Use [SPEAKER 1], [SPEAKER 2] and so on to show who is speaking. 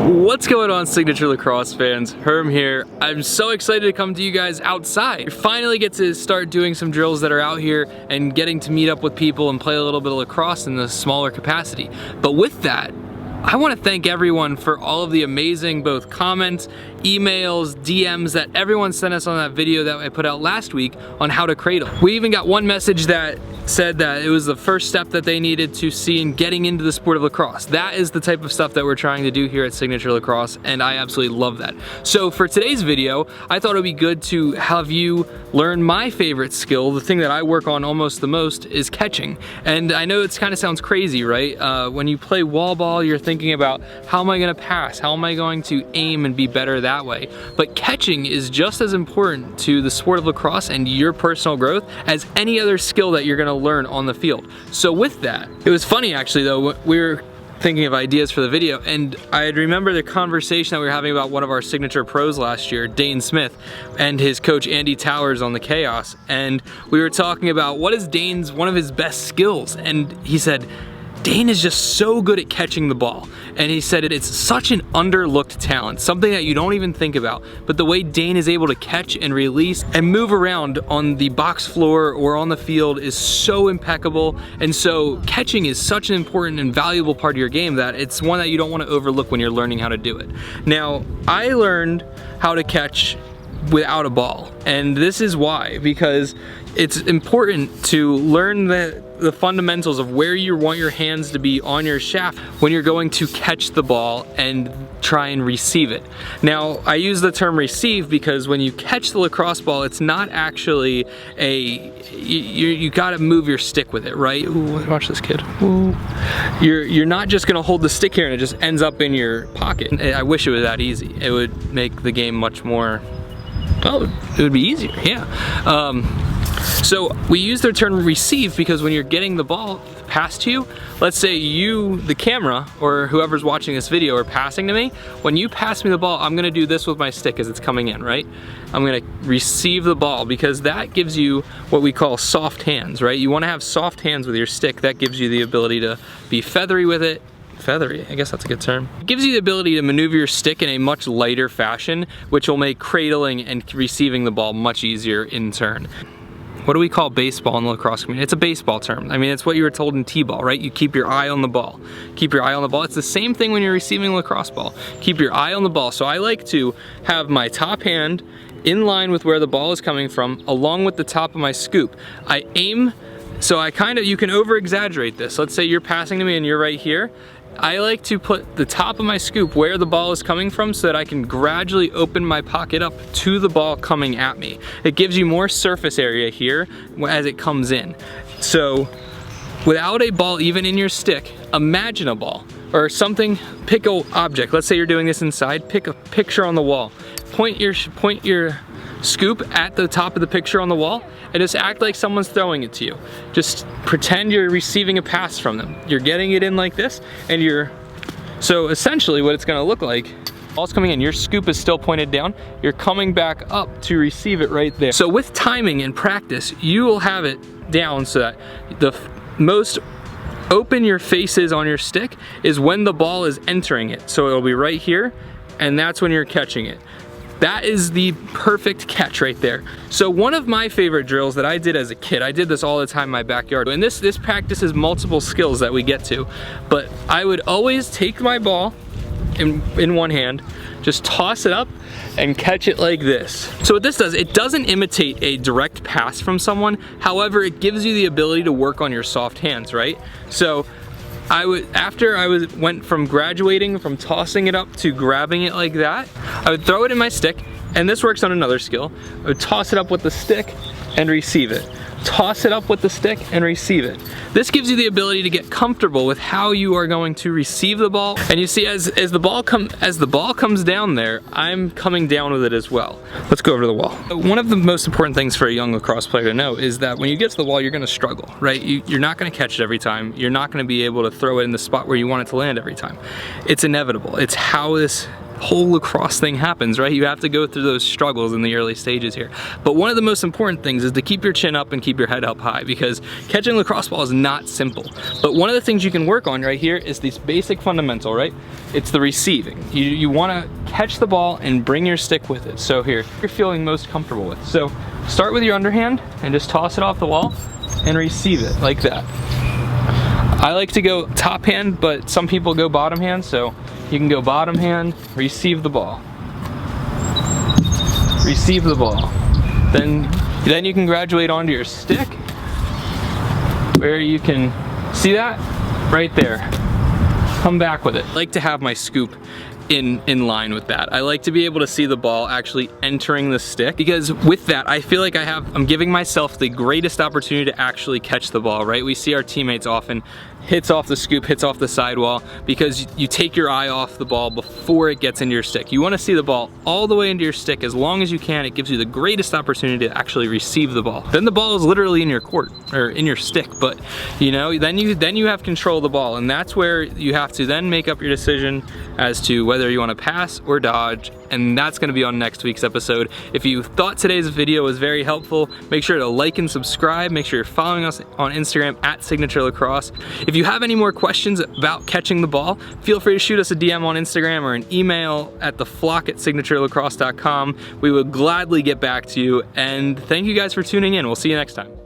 [SPEAKER 1] What's going on, Signature Lacrosse fans? Herm here. I'm so excited to come to you guys outside. We finally get to start doing some drills that are out here and getting to meet up with people and play a little bit of lacrosse in a smaller capacity. But with that, I want to thank everyone for all of the amazing both comments, emails, DMs that everyone sent us on that video that I put out last week on how to cradle. We even got one message that said that it was the first step that they needed to see in getting into the sport of lacrosse. That is the type of stuff that we're trying to do here at Signature Lacrosse, and I absolutely love that. So for today's video, I thought it would be good to have you learn my favorite skill. The thing that I work on almost the most is catching. And I know it kind of sounds crazy, right? When you play wall ball, you're thinking about how am I gonna pass? How am I going to aim and be better that way? But catching is just as important to the sport of lacrosse and your personal growth as any other skill that you're gonna learn on the field. So with that, it was funny actually though, we were thinking of ideas for the video, and I remember the conversation that we were having about one of our signature pros last year, Dane Smith, and his coach Andy Towers on the Chaos, and we were talking about what is Dane's one of his best skills, and he said Dane is just so good at catching the ball. And he said it's such an underlooked talent, something that you don't even think about. But the way Dane is able to catch and release and move around on the box floor or on the field is so impeccable. And so catching is such an important and valuable part of your game that it's one that you don't want to overlook when you're learning how to do it. Now, I learned how to catch without a ball, and this is why, because it's important to learn the fundamentals of where you want your hands to be on your shaft when you're going to catch the ball and try and receive it. Now, I use the term receive because when you catch the lacrosse ball, it's not actually you gotta move your stick with it, right? Ooh, watch this kid. Ooh. You're not just gonna hold the stick here and it just ends up in your pocket. I wish it was that easy. It would make the game much more, well, it would be easier, yeah. So we use the term receive because when you're getting the ball passed to you, let's say you, the camera, or whoever's watching this video are passing to me, when you pass me the ball, I'm gonna do this with my stick as it's coming in, right? I'm gonna receive the ball because that gives you what we call soft hands, right? You wanna have soft hands with your stick. That gives you the ability to be feathery with it. Feathery, I guess that's a good term. It gives you the ability to maneuver your stick in a much lighter fashion, which will make cradling and receiving the ball much easier in turn. What do we call baseball in the lacrosse community? It's a baseball term. I mean, it's what you were told in T-ball, right? You keep your eye on the ball. Keep your eye on the ball. It's the same thing when you're receiving a lacrosse ball. Keep your eye on the ball. So I like to have my top hand in line with where the ball is coming from, along with the top of my scoop. I aim, so you can over exaggerate this. Let's say you're passing to me and you're right here. I like to put the top of my scoop where the ball is coming from so that I can gradually open my pocket up to the ball coming at me. It gives you more surface area here as it comes in. So without a ball even in your stick, imagine a ball or something, pick an object. Let's say you're doing this inside, pick a picture on the wall. Point your scoop at the top of the picture on the wall and just act like someone's throwing it to you. Just pretend you're receiving a pass from them. You're getting it in like this, and so essentially what it's gonna look like, ball's coming in, your scoop is still pointed down, you're coming back up to receive it right there. So with timing and practice, you will have it down so that the most open your face is on your stick is when the ball is entering it. So it'll be right here, and that's when you're catching it. That is the perfect catch right there. So one of my favorite drills that I did as a kid, I did this all the time in my backyard, and this practices multiple skills that we get to, but I would always take my ball in one hand, just toss it up and catch it like this. So what this does, it doesn't imitate a direct pass from someone, however, it gives you the ability to work on your soft hands, right? So after I went from graduating from tossing it up to grabbing it like that, I would throw it in my stick, and this works on another skill. I would toss it up with the stick and receive it. Toss it up with the stick and receive it. This gives you the ability to get comfortable with how you are going to receive the ball. And you see, as the ball comes down there, I'm coming down with it as well. Let's go over to the wall. One of the most important things for a young lacrosse player to know is that when you get to the wall, you're gonna struggle, right? You're not gonna catch it every time. You're not gonna be able to throw it in the spot where you want it to land every time. It's inevitable. It's how this whole lacrosse thing happens, right? You have to go through those struggles in the early stages here. But one of the most important things is to keep your chin up and keep your head up high, because catching lacrosse ball is not simple. But one of the things you can work on right here is this basic fundamental, right? It's the receiving. You wanna catch the ball and bring your stick with it. So here, you're feeling most comfortable with. So start with your underhand and just toss it off the wall and receive it like that. I like to go top hand, but some people go bottom hand, so you can go bottom hand, receive the ball. Receive the ball. Then you can graduate onto your stick, where you can, see that? Right there. Come back with it. I like to have my scoop in line with that. I like to be able to see the ball actually entering the stick, because with that, I feel like I'm giving myself the greatest opportunity to actually catch the ball, right? We see our teammates often hits off the scoop, hits off the sidewall, because you take your eye off the ball before it gets into your stick. You want to see the ball all the way into your stick as long as you can. It gives you the greatest opportunity to actually receive the ball. Then the ball is literally in your court, or in your stick, but you know, then you have control of the ball, and that's where you have to then make up your decision as to whether you want to pass or dodge, and that's going to be on next week's episode. If you thought today's video was very helpful, make sure to like and subscribe. Make sure you're following us on Instagram at Signature Lacrosse. If you have any more questions about catching the ball, feel free to shoot us a DM on Instagram or an email at theflock@signaturelacrosse.com. We would gladly get back to you, and thank you guys for tuning in. We'll see you next time.